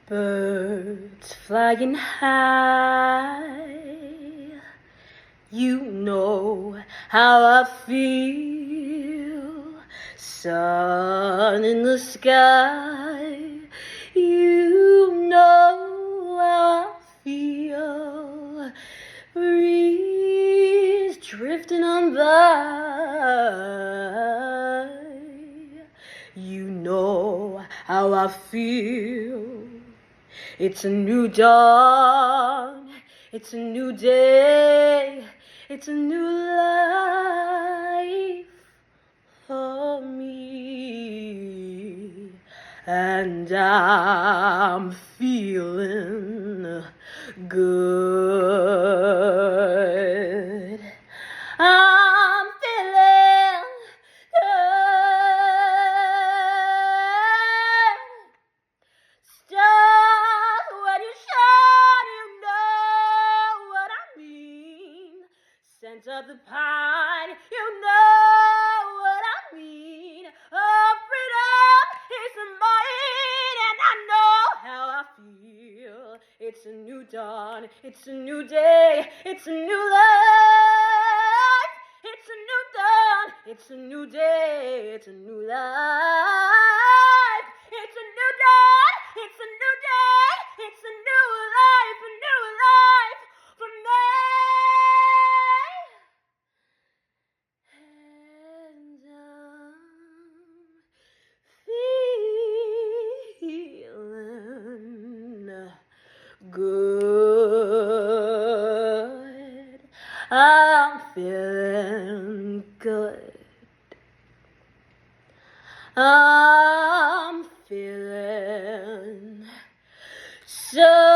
Birds flying high, you know how I feel. Sun in the sky, you know how I feel. Breeze drifting on by, you know how I feel. It's a new dawn, it's a new day, it's a new life for me. And I'm feeling good. I'm feeling good. Stars, when you shine, you know what I mean. Scent of the pine, you know what I mean. Oh, freedom is mine, and I know how I feel. It's a new dawn, it's a new day, it's a new life. It's a new dawn, it's a new day, it's a new life. It's a new dawn, it's a new day, it's a new life for me. And I'm feeling good. I'm feeling good. I'm feeling so